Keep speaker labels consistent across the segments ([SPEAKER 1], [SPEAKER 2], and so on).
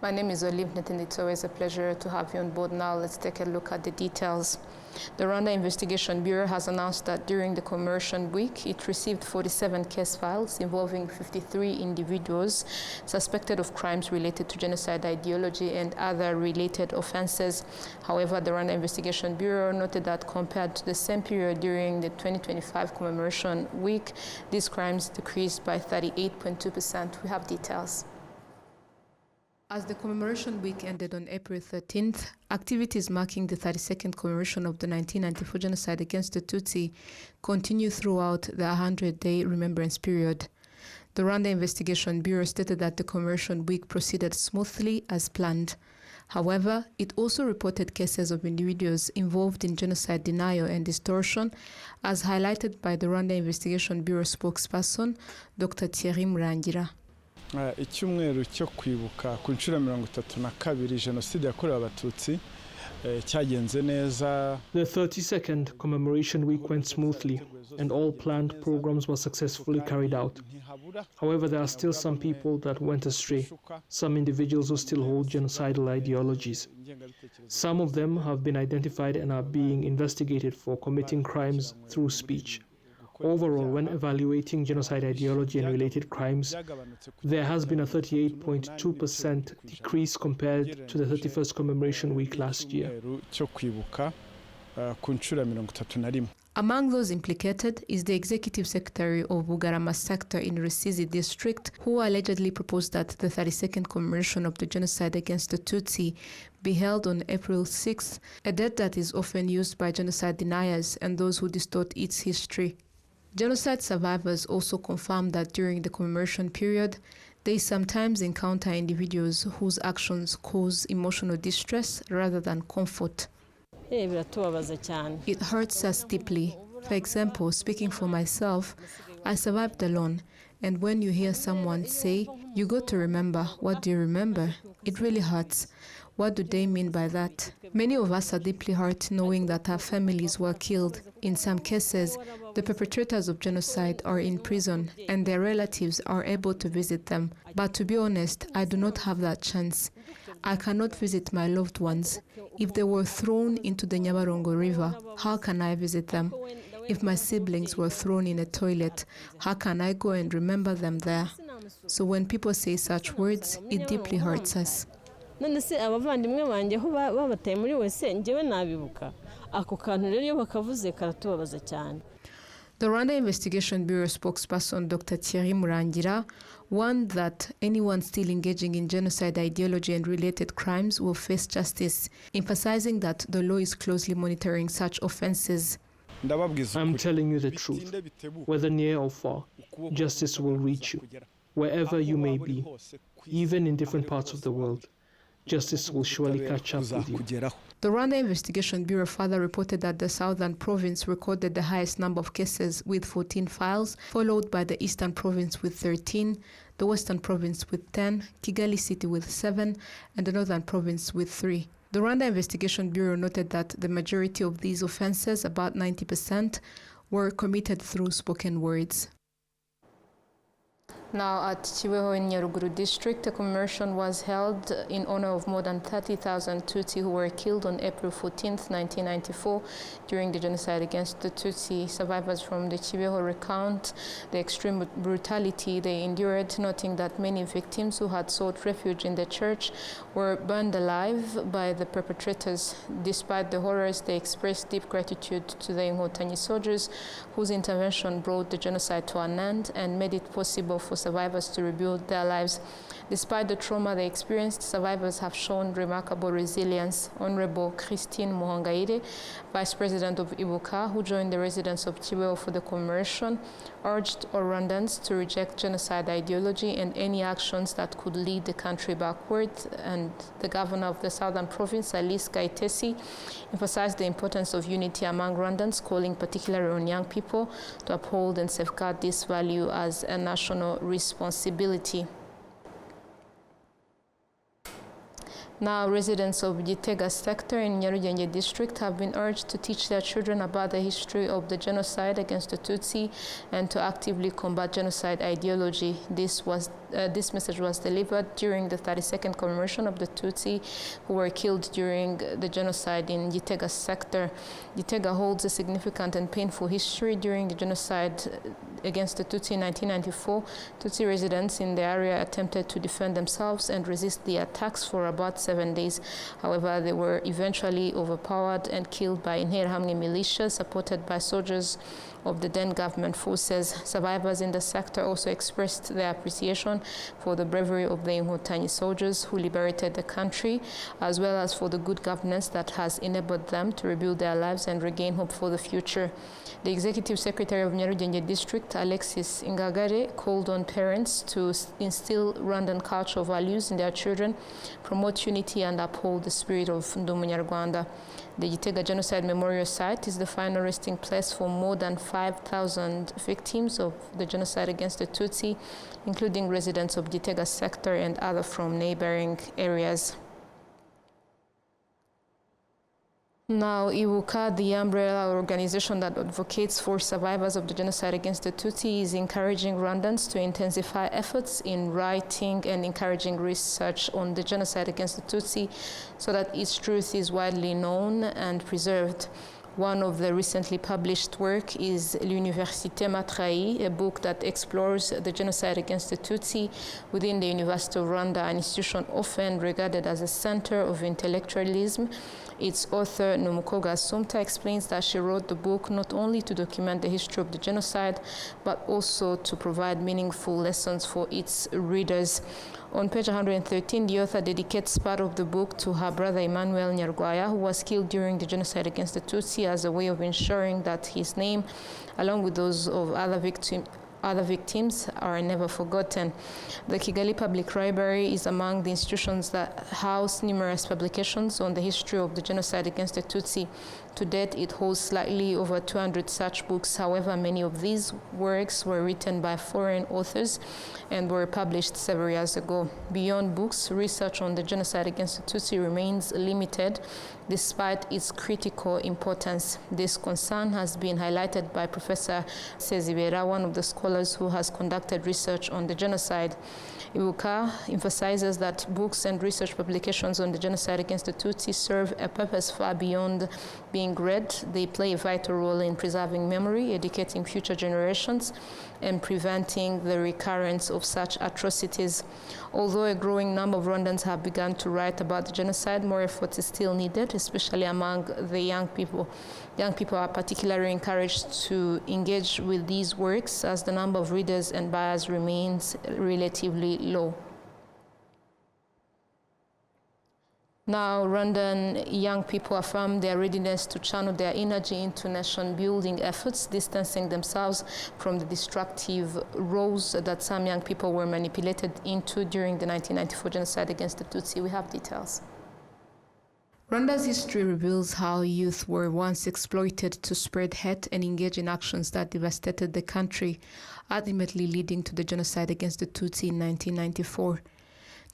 [SPEAKER 1] My name is Olive, and it's always a pleasure to have you on board. Now let's take a look at the details. The Rwanda Investigation Bureau has announced that during the commemoration week, it received 47 case files involving 53 individuals suspected of crimes related to genocide ideology and other related offenses. However, the Rwanda Investigation Bureau noted that compared to the same period during the 2025 commemoration week, these crimes decreased by 38.2%. We have details. As the commemoration week ended on April 13th, activities marking the 32nd commemoration of the 1994 genocide against the Tutsi continue throughout the 100-day remembrance period. The Rwanda Investigation Bureau stated that the commemoration week proceeded smoothly as planned. However, it also reported cases of individuals involved in genocide denial and distortion, as highlighted by the Rwanda Investigation Bureau spokesperson, Dr. Thierry Murangira.
[SPEAKER 2] Icyumweru cyo kwibuka ku nshuro 32 jenoside yakorewe abatutsi cyagenze neza.
[SPEAKER 3] The 32nd commemoration week went smoothly and all planned programs were successfully carried out. However, there are still some people that went astray, some individuals who still hold genocidal ideologies. Some of them have been identified and are being investigated for committing crimes through speech. Overall, when evaluating genocide ideology and related crimes, there has been a 38.2% decrease compared to the 31st commemoration week last year.
[SPEAKER 1] Among those implicated is the executive secretary of Bugarama sector in Rusizi district, who allegedly proposed that the 32nd commemoration of the genocide against the Tutsi be held on April 6th, a date that is often used by genocide deniers and those who distort its history. Genocide survivors also confirm that during the commemoration period, they sometimes encounter individuals whose actions cause emotional distress rather than comfort. It hurts us deeply. For example, speaking for myself, I survived alone, and when you hear someone say, "You got to remember," what do you remember? It really hurts. What do they mean by that? Many of us are deeply hurt knowing that our families were killed. In some cases, the perpetrators of genocide are in prison and their relatives are able to visit them. But to be honest, I do not have that chance. I cannot visit my loved ones. If they were thrown into the Nyabarongo River, how can I visit them? If my siblings were thrown in a toilet, how can I go and remember them there? So when people say such words, it deeply hurts us.
[SPEAKER 4] The
[SPEAKER 1] Rwanda Investigation Bureau spokesperson Dr. Thierry Murangira warned that anyone still engaging in genocide ideology and related crimes will face justice, emphasizing that the law is closely monitoring such offenses.
[SPEAKER 3] I'm telling you the truth. Whether near or far, justice will reach you, wherever you may be, even in different parts of the world. Justice will surely catch up with you.
[SPEAKER 1] The Rwanda Investigation Bureau further reported that the Southern Province recorded the highest number of cases with 14 files, followed by the Eastern Province with 13, the Western Province with 10, Kigali City with 7, and the Northern Province with 3. The Rwanda Investigation Bureau noted that the majority of these offenses, about 90%, were committed through spoken words. Now at Kibeho in Nyaruguru district, a commemoration was held in honor of more than 30,000 Tutsi who were killed on April 14, 1994 during the genocide against the Tutsi. Survivors from the Kibeho recount the extreme brutality they endured, noting that many victims who had sought refuge in the church were burned alive by the perpetrators. Despite the horrors, they expressed deep gratitude to the Inkotanyi soldiers whose intervention brought the genocide to an end and made it possible for survivors to rebuild their lives. Despite the trauma they experienced, survivors have shown remarkable resilience. Honorable Christine Muhangaire, Vice President of Ibuka, who joined the residents of Kibeho for the commemoration, urged all Rwandans to reject genocide ideology and any actions that could lead the country backward. And the governor of the Southern Province, Alice Gaitesi, emphasized the importance of unity among Rwandans, calling particularly on young people to uphold and safeguard this value as a national responsibility. Now, residents of Gitega sector in Nyarugenge district have been urged to teach their children about the history of the genocide against the Tutsi and to actively combat genocide ideology. This message was delivered during the 32nd commemoration of the Tutsi who were killed during the genocide in Gitega sector. Gitega holds a significant and painful history. During the genocide against the Tutsi in 1994, Tutsi residents in the area attempted to defend themselves and resist the attacks for about 7 days. However, they were eventually overpowered and killed by Interahamwe militia supported by soldiers of the then government forces. Survivors in the sector also expressed their appreciation for the bravery of the Inkotanyi soldiers who liberated the country, as well as for the good governance that has enabled them to rebuild their lives and regain hope for the future. The Executive Secretary of Nyarugenge District, Alexis Ingagare, called on parents to instill Rwandan cultural values in their children, promote unity and uphold the spirit of Ndumunyarwanda. The Gitega Genocide Memorial Site is the final resting place for more than 5,000 victims of the genocide against the Tutsi, including residents of Gitega sector and others from neighboring areas. Now, Iwuka, the umbrella organization that advocates for survivors of the genocide against the Tutsi, is encouraging Rwandans to intensify efforts in writing and encouraging research on the genocide against the Tutsi so that its truth is widely known and preserved. One of the recently published work is L'Université Matrahi, a book that explores the genocide against the Tutsi within the University of Rwanda, an institution often regarded as a center of intellectualism. Its author, Numukoga Sumta, explains that she wrote the book not only to document the history of the genocide, but also to provide meaningful lessons for its readers. On page 113, the author dedicates part of the book to her brother Emmanuel Nyarwaya, who was killed during the genocide against the Tutsi, as a way of ensuring that his name, along with those of other victims, are never forgotten. The Kigali Public Library is among the institutions that house numerous publications on the history of the genocide against the Tutsi. To date, it holds slightly over 200 such books. However, many of these works were written by foreign authors and were published several years ago. Beyond books, research on the genocide against the Tutsi remains limited despite its critical importance. This concern has been highlighted by Professor Sezibera, one of the scholars who has conducted research on the genocide. Iwuka emphasizes that books and research publications on the genocide against the Tutsi serve a purpose far beyond being read. They play a vital role in preserving memory, educating future generations, and preventing the recurrence of such atrocities. Although a growing number of Rwandans have begun to write about the genocide, more effort is still needed, especially among the young people. Young people are particularly encouraged to engage with these works as the number of readers and buyers remains relatively low. Now, Rwandan young people affirm their readiness to channel their energy into nation-building efforts, distancing themselves from the destructive roles that some young people were manipulated into during the 1994 genocide against the Tutsi. We have details. Rwanda's history reveals how youth were once exploited to spread hate and engage in actions that devastated the country, ultimately leading to the genocide against the Tutsi in 1994.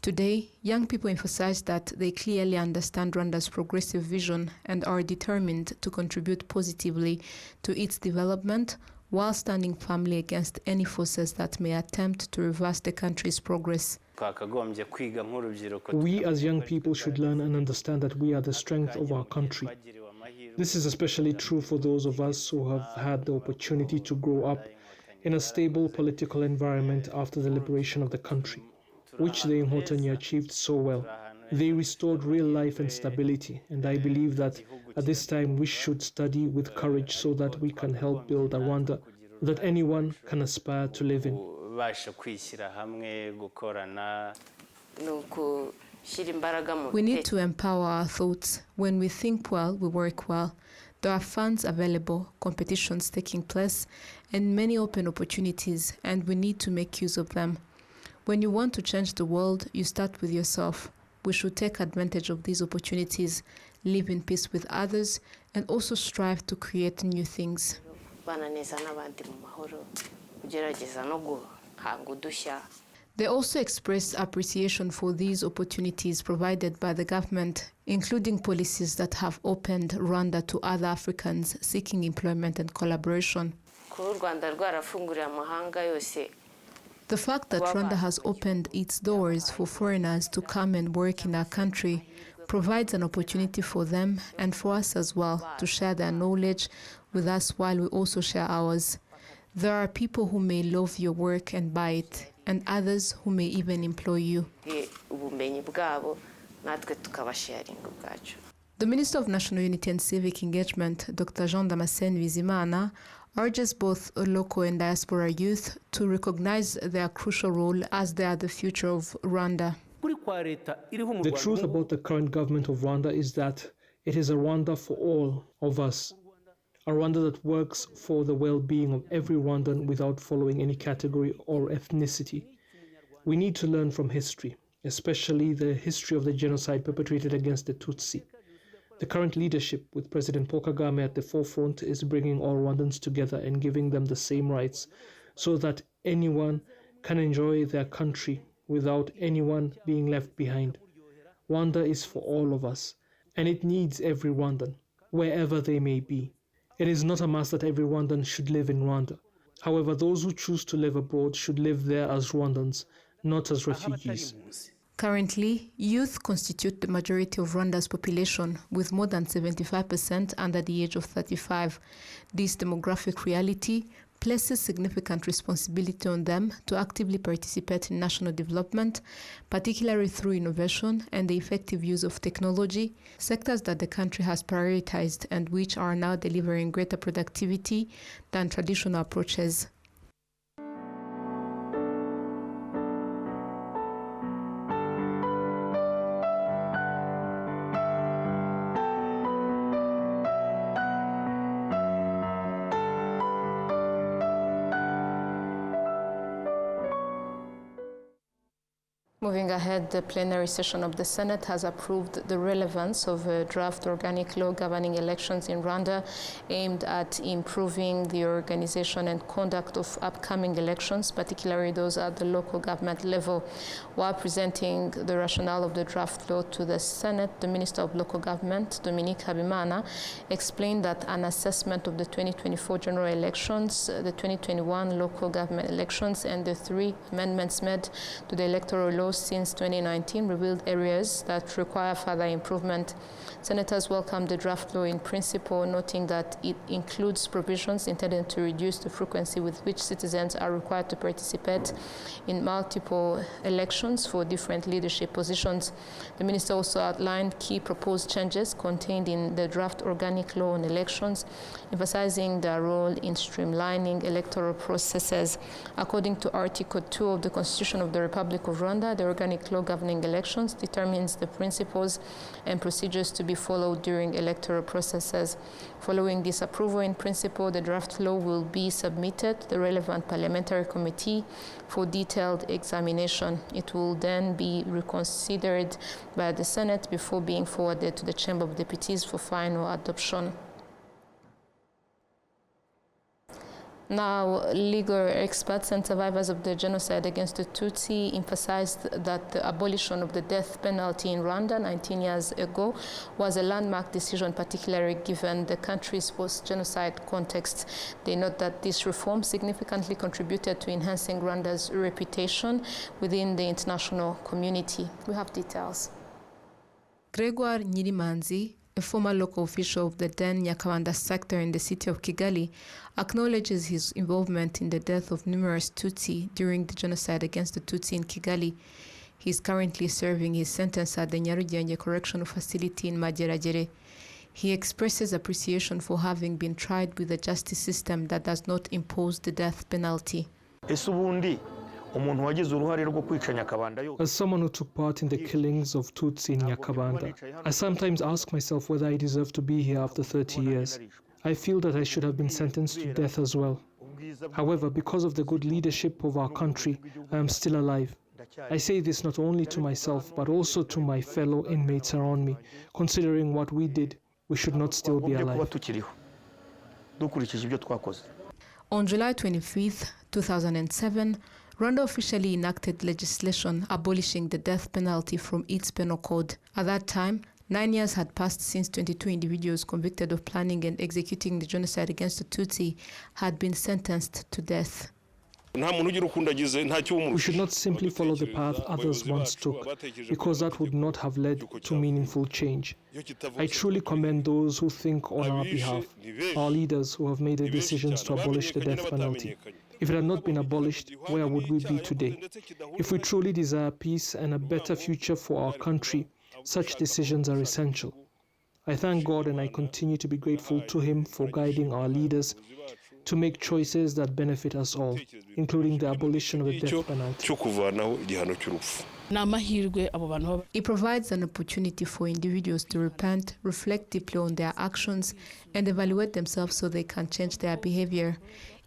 [SPEAKER 1] Today, young people emphasize that they clearly understand Rwanda's progressive vision and are determined to contribute positively to its development while standing firmly against any forces that may attempt to reverse the country's progress.
[SPEAKER 3] We as young people should learn and understand that we are the strength of our country. This is especially true for those of us who have had the opportunity to grow up in a stable political environment after the liberation of the country, which the Inkotanyi achieved so well. They restored real life and stability, and I believe that at this time we should study with courage so that we can help build a Rwanda that anyone can aspire to live in.
[SPEAKER 1] We need to empower our thoughts. When we think well, we work well. There are funds available, competitions taking place, and many open opportunities, and we need to make use of them. When you want to change the world, you start with yourself. We should take advantage of these opportunities, live in peace with others, and also strive to create new things. They also expressed appreciation for these opportunities provided by the government, including policies that have opened Rwanda to other Africans seeking employment and collaboration. The fact that Rwanda has opened its doors for foreigners to come and work in our country provides an opportunity for them and for us as well to share their knowledge with us while we also share ours. There are people who may love your work and buy it, and others who may even employ you. The Minister of National Unity and Civic Engagement, Dr. Jean Damascene Bizimana, urges both local and diaspora youth to recognize their crucial role as they are the future of Rwanda.
[SPEAKER 3] The truth about the current government of Rwanda is that it is a Rwanda for all of us. A Rwanda that works for the well-being of every Rwandan without following any category or ethnicity. We need to learn from history, especially the history of the genocide perpetrated against the Tutsi. The current leadership, with President Paul Kagame at the forefront, is bringing all Rwandans together and giving them the same rights so that anyone can enjoy their country without anyone being left behind. Rwanda is for all of us, and it needs every Rwandan, wherever they may be. It is not a must that every Rwandan should live in Rwanda. However, those who choose to live abroad should live there as Rwandans, not as refugees.
[SPEAKER 1] Currently, youth constitute the majority of Rwanda's population, with more than 75% under the age of 35. This demographic reality places significant responsibility on them to actively participate in national development, particularly through innovation and the effective use of technology, sectors that the country has prioritized and which are now delivering greater productivity than traditional approaches. Moving ahead, the plenary session of the Senate has approved the relevance of a draft organic law governing elections in Rwanda aimed at improving the organization and conduct of upcoming elections, particularly those at the local government level. While presenting the rationale of the draft law to the Senate, the Minister of Local Government, Dominique Habimana, explained that an assessment of the 2024 general elections, the 2021 local government elections, and the 3 amendments made to the electoral law since 2019 revealed areas that require further improvement. Senators welcomed the draft law in principle, noting that it includes provisions intended to reduce the frequency with which citizens are required to participate in multiple elections for different leadership positions. The minister also outlined key proposed changes contained in the draft organic law on elections, emphasizing their role in streamlining electoral processes. According to Article 2 of the Constitution of the Republic of Rwanda, the organic law governing elections determines the principles and procedures to be followed during electoral processes. Following this approval in principle, the draft law will be submitted to the relevant parliamentary committee for detailed examination. It will then be reconsidered by the Senate before being forwarded to the Chamber of Deputies for final adoption. Now, legal experts and survivors of the genocide against the Tutsi emphasized that the abolition of the death penalty in Rwanda 19 years ago was a landmark decision, particularly given the country's post-genocide context. They note that this reform significantly contributed to enhancing Rwanda's reputation within the international community. We have details. Gregoire Nyirimanzi, a former local official of the then Nyakabanda sector in the city of Kigali, acknowledges his involvement in the death of numerous Tutsi during the genocide against the Tutsi in Kigali. He is currently serving his sentence at the Nyarugenge Correctional Facility in Mageragere. He expresses appreciation for having been tried with a justice system that does not impose the death penalty.
[SPEAKER 3] As someone who took part in the killings of Tutsi in Nyakabanda, I sometimes ask myself whether I deserve to be here after 30 years. I feel that I should have been sentenced to death as well. However, because of the good leadership of our country, I am still alive. I say this not only to myself, but also to my fellow inmates around me. Considering what we did, we should not still be alive.
[SPEAKER 1] On July 25, 2007, Rwanda officially enacted legislation abolishing the death penalty from its penal code. At that time, 9 years had passed since 22 individuals convicted of planning and executing the genocide against the Tutsi had been sentenced to death.
[SPEAKER 3] We should not simply follow the path others once took, because that would not have led to meaningful change. I truly commend those who think on our behalf, our leaders who have made the decisions to abolish the death penalty. If it had not been abolished, where would we be today? If we truly desire peace and a better future for our country, such decisions are essential. I thank God and I continue to be grateful to Him for guiding our leaders to make choices that benefit us all, including the abolition of the death penalty.
[SPEAKER 1] It provides an opportunity for individuals to repent, reflect deeply on their actions, and evaluate themselves so they can change their behavior.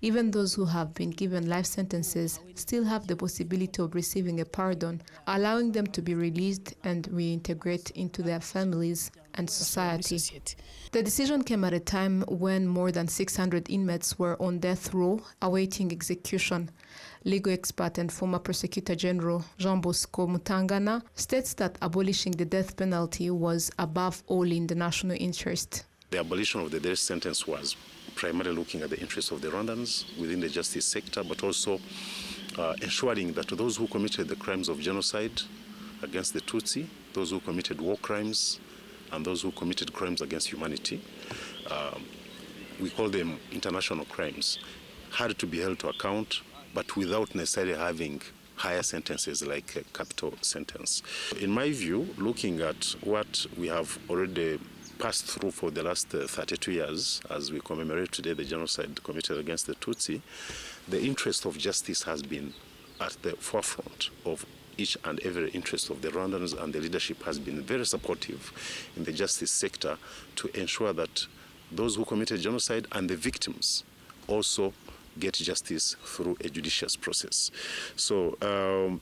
[SPEAKER 1] Even those who have been given life sentences still have the possibility of receiving a pardon, allowing them to be released and reintegrate into their families and society. The decision came at a time when more than 600 inmates were on death row awaiting execution. Legal expert and former Prosecutor General Jean Bosco Mutangana states that abolishing the death penalty was above all in the national interest.
[SPEAKER 4] The abolition of the death sentence was primarily looking at the interests of the Rwandans within the justice sector, but also ensuring that those who committed the crimes of genocide against the Tutsi, those who committed war crimes, and those who committed crimes against humanity, we call them international crimes, had to be held to account, but without necessarily having higher sentences like a capital sentence. In my view, looking at what we have already passed through for the last 32 years, as we commemorate today the genocide committed against the Tutsi, the interest of justice has been at the forefront of each and every interest of the Rwandans, and the leadership has been very supportive in the justice sector to ensure that those who committed genocide and the victims also get justice through a judicious process. So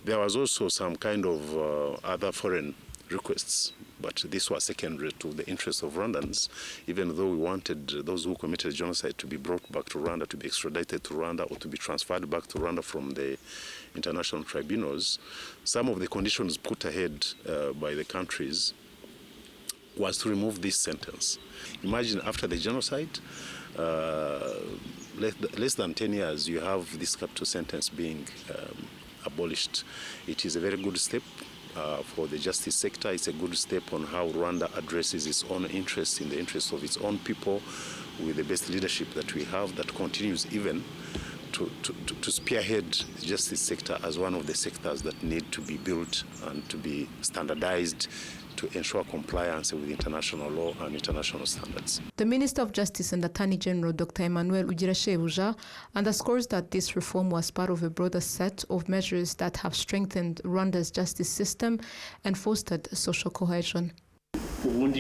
[SPEAKER 4] there was also some kind of other foreign requests, but this was secondary to the interests of Rwandans, even though we wanted those who committed genocide to be brought back to Rwanda, to be extradited to Rwanda, or to be transferred back to Rwanda from the international tribunals. Some of the conditions put ahead by the countries was to remove this sentence. Imagine after the genocide, less than 10 years, you have this capital sentence being abolished. It is a very good step for the justice sector. It's a good step on how Rwanda addresses its own interests in the interests of its own people, with the best leadership that we have, that continues even to spearhead the justice sector as one of the sectors that need to be built and to be standardized to ensure compliance with international law and international standards.
[SPEAKER 1] The Minister of Justice and Attorney General Dr. Emmanuel Ugirashebuja underscores that this reform was part of a broader set of measures that have strengthened Rwanda's justice system and fostered social cohesion.
[SPEAKER 3] When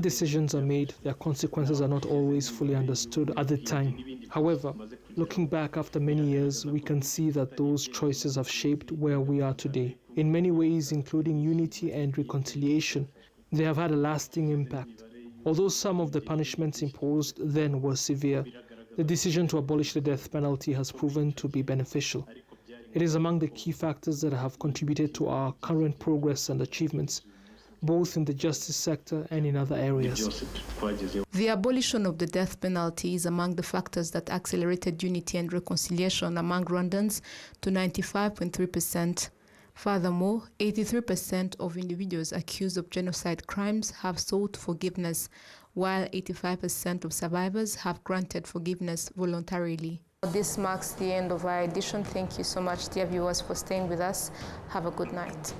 [SPEAKER 3] decisions are made, their consequences are not always fully understood at the time. However, looking back after many years, we can see that those choices have shaped where we are today. In many ways, including unity and reconciliation, they have had a lasting impact. Although some of the punishments imposed then were severe, the decision to abolish the death penalty has proven to be beneficial. It is among the key factors that have contributed to our current progress and achievements, both in the justice sector and in other areas.
[SPEAKER 1] The abolition of the death penalty is among the factors that accelerated unity and reconciliation among Rwandans to 95.3%. Furthermore, 83% of individuals accused of genocide crimes have sought forgiveness, while 85% of survivors have granted forgiveness voluntarily. This marks the end of our edition. Thank you so much, dear viewers, for staying with us. Have a good night.